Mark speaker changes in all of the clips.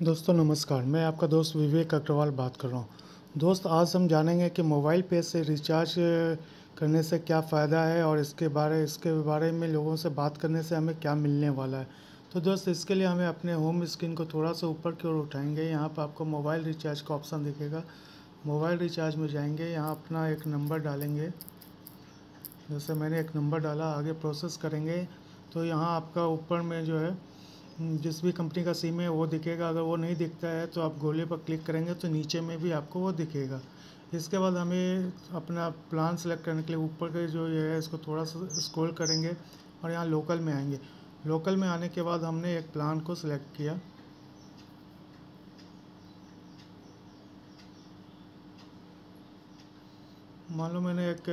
Speaker 1: दोस्तों नमस्कार, मैं आपका दोस्त विवेक अग्रवाल बात कर रहा हूँ। दोस्त आज हम जानेंगे कि मोबाइल पे से रिचार्ज करने से क्या फ़ायदा है और इसके बारे में लोगों से बात करने से हमें क्या मिलने वाला है। तो दोस्त इसके लिए हमें अपने होम स्क्रीन को थोड़ा सा ऊपर की ओर उठाएंगे। यहाँ पर आपको मोबाइल रिचार्ज का ऑप्शन दिखेगा। मोबाइल रिचार्ज में जाएंगे, यहाँ अपना एक नंबर डालेंगे। जैसे मैंने एक नंबर डाला, आगे प्रोसेस करेंगे तो यहाँ आपका ऊपर में जो है जिस भी कंपनी का सिम है वो दिखेगा। अगर वो नहीं दिखता है तो आप गोले पर क्लिक करेंगे तो नीचे में भी आपको वो दिखेगा। इसके बाद हमें अपना प्लान सेलेक्ट करने के लिए ऊपर के जो ये है इसको थोड़ा सा स्क्रॉल करेंगे और यहाँ लोकल में आएंगे। लोकल में आने के बाद हमने एक प्लान को सिलेक्ट किया। मान लो मैंने एक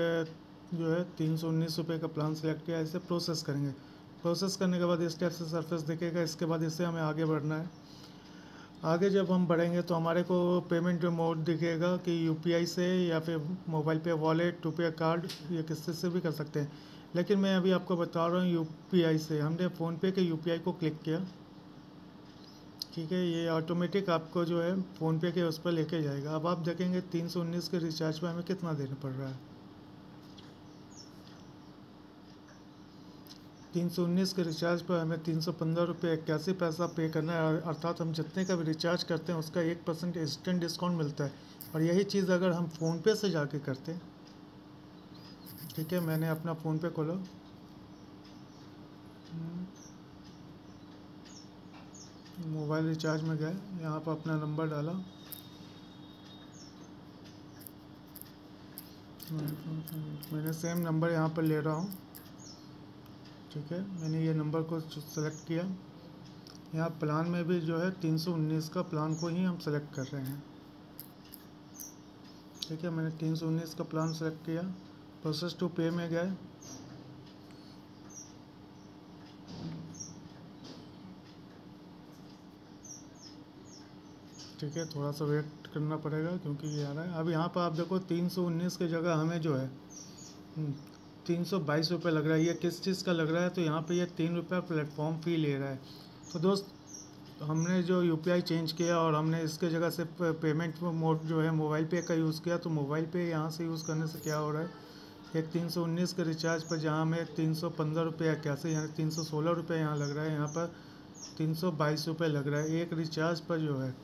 Speaker 1: जो है 319 रुपये का प्लान सेलेक्ट किया। इसे प्रोसेस करेंगे। प्रोसेस करने के बाद इस टाइप से सरफेस दिखेगा। इसके बाद इससे हमें आगे बढ़ना है। आगे जब हम बढ़ेंगे तो हमारे को पेमेंट मोड दिखेगा कि यूपीआई से या फिर मोबाइल पे वॉलेट, रुपये कार्ड या किसी से भी कर सकते हैं। लेकिन मैं अभी आपको बता रहा हूँ यूपीआई से। हमने फ़ोनपे के यूपीआई को क्लिक किया। ठीक है, ये ऑटोमेटिक आपको जो है फ़ोनपे के उस पर लेके जाएगा। अब आप देखेंगे 319 के रिचार्ज पर हमें कितना देना पड़ रहा है। 319 के रिचार्ज पर हमें 315 रुपये 81 पैसा पे करना है। अर्थात हम जितने का भी रिचार्ज करते हैं उसका 1% इंस्टेंट डिस्काउंट मिलता है। और यही चीज़ अगर हम फ़ोनपे से जाके करते हैं। ठीक है, मैंने अपना फ़ोनपे खोला। मोबाइल रिचार्ज में गए, यहाँ पर अपना नंबर डाला। मैंने सेम नंबर यहाँ पर ले रहा हूँ। ठीक है, मैंने ये नंबर को सेलेक्ट किया। यहाँ प्लान में भी जो है 319 का प्लान को ही हम सेलेक्ट कर रहे हैं। ठीक है, मैंने 319 का प्लान सेलेक्ट किया। प्रोसेस टू पे में गए। ठीक है, थोड़ा सा वेट करना पड़ेगा क्योंकि ये आ रहा है। अब यहाँ पर आप देखो 319 की जगह हमें जो है 322 रुपये लग रहा है। ये किस चीज़ का लग रहा है? तो यहाँ पे ये 3 रुपये प्लेटफॉर्म फ़ी ले रहा है। तो दोस्त हमने जो यूपीआई चेंज किया और हमने इसके जगह से पेमेंट मोड जो है मोबाइल पे का यूज़ किया। तो मोबाइल पे यहाँ से यूज़ करने से क्या हो रहा है, एक 319 के रिचार्ज पर जहाँ हमें 315 रुपये 81 यानी 316 रुपये यहाँ लग रहा है, यहाँ पर 322 रुपये लग रहा है। एक रिचार्ज पर जो है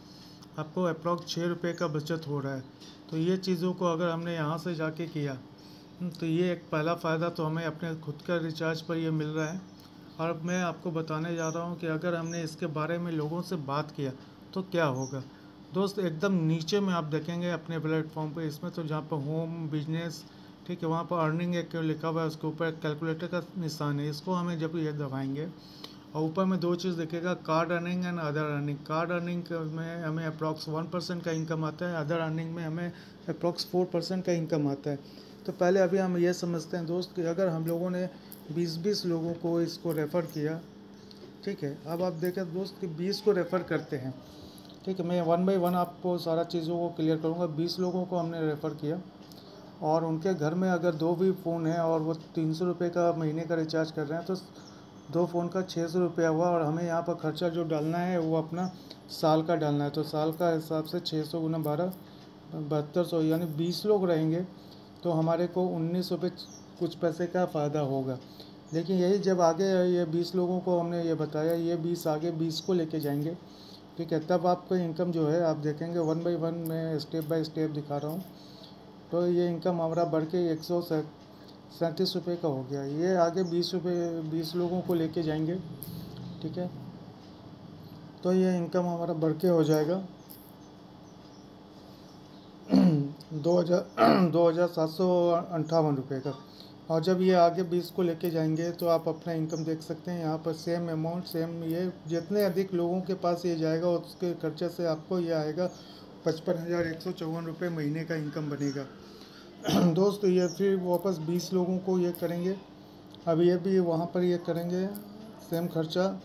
Speaker 1: आपको अप्रॉक्स 6 रुपये का बचत हो रहा है। तो ये चीज़ों को अगर हमने यहाँ से जाके किया तो ये एक पहला फ़ायदा तो हमें अपने खुद का रिचार्ज पर ये मिल रहा है। और अब मैं आपको बताने जा रहा हूँ कि अगर हमने इसके बारे में लोगों से बात किया तो क्या होगा। दोस्त एकदम नीचे में आप देखेंगे अपने प्लेटफॉर्म पे, इसमें तो जहाँ पर होम बिजनेस, ठीक है, वहाँ पर अर्निंग एक लिखा हुआ है, उसके ऊपर कैलकुलेटर का निशान है। इसको हमें जब ये दबाएंगे और ऊपर में दो चीज़ दिखेगा, card earning and other earning. Card earning में हमें अप्रॉक्स 1% का इनकम आता है, अदर अर्निंग में हमें अप्रॉक्स 4% का इनकम आता है। तो पहले अभी हम ये समझते हैं दोस्त कि अगर हम लोगों ने 20-20 लोगों को इसको रेफ़र किया, ठीक है, अब आप देखें दोस्त कि 20 को रेफ़र करते हैं। ठीक है, मैं 1 बाई 1 आपको सारा चीज़ों को क्लियर करूँगा। 20 लोगों को हमने रेफ़र किया और उनके घर में अगर 2 भी फ़ोन है और वो 300 रुपये का महीने का रिचार्ज कर रहे हैं तो 2 फ़ोन का 600 रुपया हुआ। और हमें यहाँ पर खर्चा जो डालना है वो अपना साल का डालना है। तो साल का हिसाब से 600 गुना 12 7200, यानी 20 लोग रहेंगे तो हमारे को 19 रुपये कुछ पैसे का फ़ायदा होगा। लेकिन यही जब आगे ये 20 लोगों को हमने ये बताया, ये 20 आगे 20 को लेके जाएंगे, ठीक है, तब आपका इनकम जो है आप देखेंगे 1 बाई 1 मैं स्टेप बाय स्टेप दिखा रहा हूँ। तो ये इनकम हमारा बढ़ के 137 रुपये का हो गया। ये आगे 20 लोगों को लेके जाएंगे। ठीक है, तो ये इनकम हमारा बढ़ के हो जाएगा 2,758 रुपये का। और जब ये आगे 20 को लेके जाएंगे तो आप अपना इनकम देख सकते हैं। यहाँ पर सेम अमाउंट, सेम, ये जितने अधिक लोगों के पास ये जाएगा उसके खर्चे से आपको ये आएगा 55,154 रुपये महीने का इनकम बनेगा। दोस्त ये फिर वापस 20 लोगों को ये करेंगे, अब ये भी वहाँ पर ये करेंगे सेम खर्चा,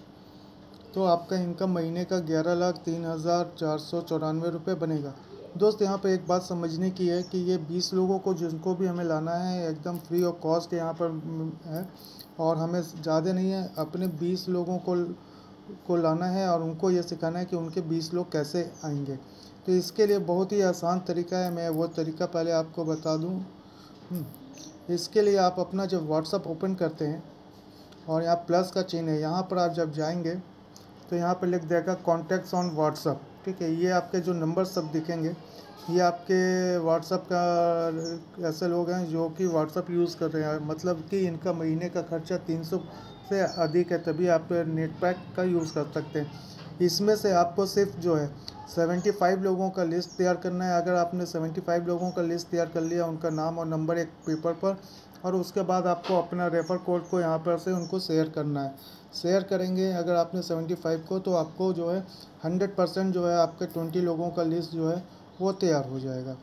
Speaker 1: तो आपका इनकम महीने का 11,03,494 रुपये बनेगा। दोस्त यहाँ पे एक बात समझने की है कि ये 20 लोगों को जिनको भी हमें लाना है एकदम फ्री ऑफ कॉस्ट यहाँ पर है। और हमें ज़्यादा नहीं है, अपने 20 लोगों को को लाना है और उनको ये सिखाना है कि उनके 20 लोग कैसे आएंगे। तो इसके लिए बहुत ही आसान तरीका है, मैं वो तरीका पहले आपको बता दूं। इसके लिए आप अपना जब व्हाट्सअप ओपन करते हैं और यहाँ प्लस का चिन्ह है, यहाँ पर आप जब जाएंगे तो यहाँ पर लिख देगा कॉन्टैक्ट्स ऑन व्हाट्सअप। ठीक है, ये आपके जो नंबर सब दिखेंगे ये आपके व्हाट्सअप का ऐसे लोग हैं जो कि व्हाट्सअप यूज़ कर रहे हैं, मतलब कि इनका महीने का खर्चा 300 से अधिक है, तभी आप नेट पैक का यूज़ कर सकते हैं। इसमें से आपको सिर्फ जो है 75 लोगों का लिस्ट तैयार करना है। अगर आपने 75 लोगों का लिस्ट तैयार कर लिया, उनका नाम और नंबर एक पेपर पर, और उसके बाद आपको अपना रेफ़र कोड को यहाँ पर से उनको शेयर करना है। शेयर करेंगे अगर आपने 75 को, तो आपको जो है 100% जो है आपके 20 लोगों का लिस्ट जो है वो तैयार हो जाएगा।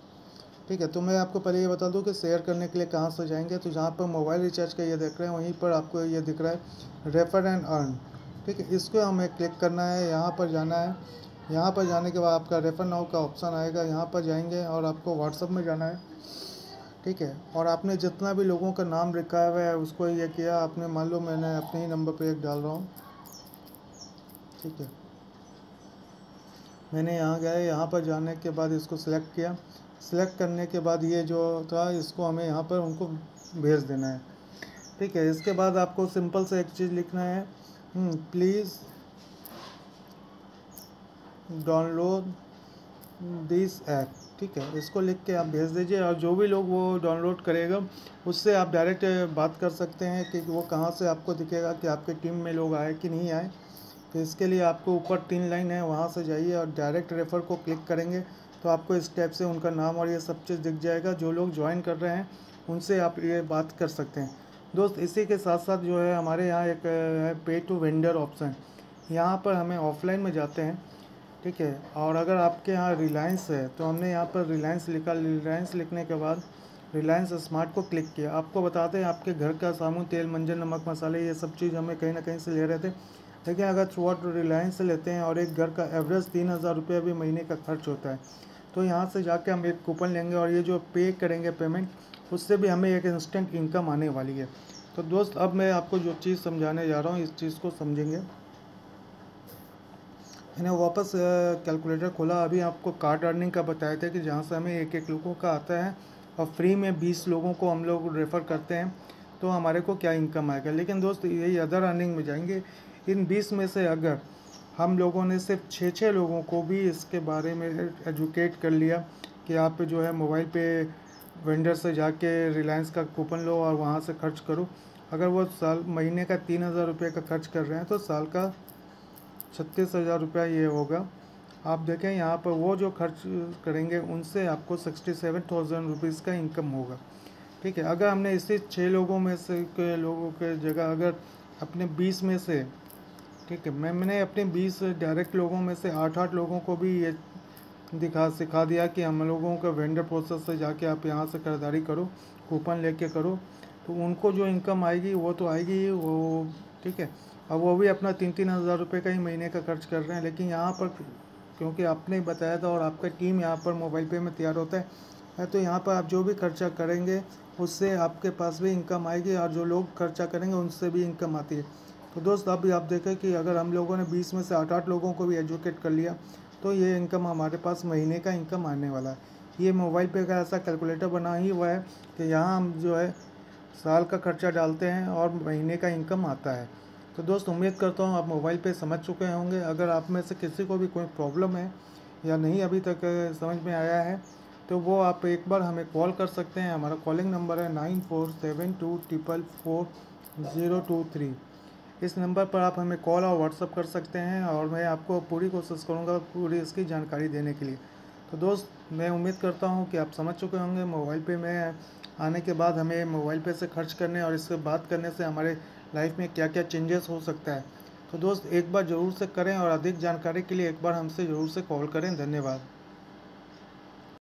Speaker 1: ठीक है, तो मैं आपको पहले ये बता दूं कि शेयर करने के लिए कहाँ से जाएंगे। तो जहाँ पर मोबाइल रिचार्ज का ये देख रहे हैं वहीं पर आपको ये दिख रहा है रेफर एंड अर्न। ठीक है, इसको हमें क्लिक करना है, यहाँ पर जाना है। यहाँ पर जाने के बाद आपका रेफर नाउ का ऑप्शन आएगा, यहाँ पर जाएंगे और आपको व्हाट्सअप में जाना है। ठीक है, और आपने जितना भी लोगों का नाम लिखा हुआ है उसको ये किया आपने, मान लो मैंने अपने ही नंबर पर एक डाल रहा हूँ। ठीक है, मैंने यहाँ गया, यहाँ पर जाने के बाद इसको सिलेक्ट किया। सिलेक्ट करने के बाद ये जो था इसको हमें यहाँ पर उनको भेज देना है। ठीक है, इसके बाद आपको सिंपल से एक चीज़ लिखना है, प्लीज़ डाउनलोड दिस ऐप। ठीक है, इसको लिख के आप भेज दीजिए और जो भी लोग वो डाउनलोड करेगा उससे आप डायरेक्ट बात कर सकते हैं कि वो कहाँ से आपको दिखेगा कि आपके टीम में लोग आए कि नहीं आए। तो इसके लिए आपको ऊपर 3 लाइन है, वहाँ से जाइए और डायरेक्ट रेफ़र को क्लिक करेंगे तो आपको इस टाइप से उनका नाम और ये सब चीज़ दिख जाएगा। जो लोग ज्वाइन कर रहे हैं उनसे आप ये बात कर सकते हैं। दोस्त, इसी के साथ साथ जो है हमारे यहाँ एक है पे टू वेंडर ऑप्शन। यहाँ पर हमें ऑफलाइन में जाते हैं। ठीक है, और अगर आपके यहाँ रिलायंस है तो हमने यहाँ पर रिलायंस लिखा। रिलायंस लिखने के बाद रिलायंस स्मार्ट को क्लिक किया। आपको बताते हैं आपके घर का साबुन, तेल, मंजन, नमक, मसाले, ये सब चीज़ हमें कहीं ना कहीं से ले रहे थे। लेकिन अगर थ्रू आउट रिलायंस से लेते हैं और एक घर का एवरेज 3000 रुपये भी महीने का खर्च होता है, तो यहाँ से जाके हम एक कूपन लेंगे और ये जो पे करेंगे पेमेंट, उससे भी हमें एक इंस्टेंट इनकम आने वाली है। तो दोस्त, अब मैं आपको जो चीज़ समझाने जा रहा हूँ इस चीज़ को समझेंगे। मैंने वापस कैलकुलेटर खोला। अभी आपको कार्ड अर्निंग का बताया था कि जहाँ से हमें एक लोगों का आता है और फ्री में 20 लोगों को हम लोग रेफ़र करते हैं तो हमारे को क्या इनकम आएगा। लेकिन दोस्त, यही अदर अर्निंग में जाएंगे। इन 20 में से अगर हम लोगों ने सिर्फ 6 लोगों को भी इसके बारे में एजुकेट कर लिया कि आप जो है मोबाइल पे वेंडर से जाके रिलायंस का कूपन लो और वहाँ से खर्च करो। अगर वो साल महीने का 3000 रुपये का खर्च कर रहे हैं तो साल का 36,000 रुपया ये होगा। आप देखें यहाँ पर वो जो खर्च करेंगे उनसे आपको 67,000 रुपीज़ का इनकम होगा। ठीक है, अगर हमने इसे 6 लोगों में से के लोगों के जगह अगर अपने 20 में से, ठीक है, मैंने अपने 20 डायरेक्ट लोगों में से 8 लोगों को भी ये सिखा दिया कि हम लोगों का वेंडर प्रोसेस से जाके आप यहाँ से खरीदारी करो, कूपन लेके करो, तो उनको जो इनकम आएगी वो तो आएगी वो। ठीक है, अब वो भी अपना 3-3 हज़ार रुपये का ही महीने का खर्च कर रहे हैं। लेकिन यहाँ पर क्योंकि आपने बताया था और आपका टीम यहाँ पर मोबाइल पे में तैयार होता है, तो यहाँ पर आप जो भी खर्चा करेंगे उससे आपके पास भी इनकम आएगी और जो लोग खर्चा करेंगे उनसे भी इनकम आती है। तो दोस्त, अभी आप देखें कि अगर हम लोगों ने 20 में से 8 लोगों को भी एजुकेट कर लिया तो ये इनकम हमारे पास महीने का इनकम आने वाला है। ये मोबाइल पे का ऐसा कैलकुलेटर बना ही हुआ है कि यहाँ हम जो है साल का खर्चा डालते हैं और महीने का इनकम आता है। तो दोस्त, उम्मीद करता हूँ आप मोबाइल पे समझ चुके होंगे। अगर आप में से किसी को भी कोई प्रॉब्लम है या नहीं अभी तक समझ में आया है तो वो आप एक बार हमें कॉल कर सकते हैं। हमारा कॉलिंग नंबर है 9472444023। इस नंबर पर आप हमें कॉल और व्हाट्सअप कर सकते हैं और मैं आपको पूरी कोशिश करूँगा पूरी इसकी जानकारी देने के लिए। तो दोस्त, मैं उम्मीद करता हूँ कि आप समझ चुके होंगे मोबाइल पे में आने के बाद हमें मोबाइल पे से खर्च करने और इससे बात करने से हमारे लाइफ में क्या क्या चेंजेस हो सकता है। तो दोस्त, एक बार ज़रूर से करें और अधिक जानकारी के लिए एक बार हमसे ज़रूर से कॉल करें। धन्यवाद।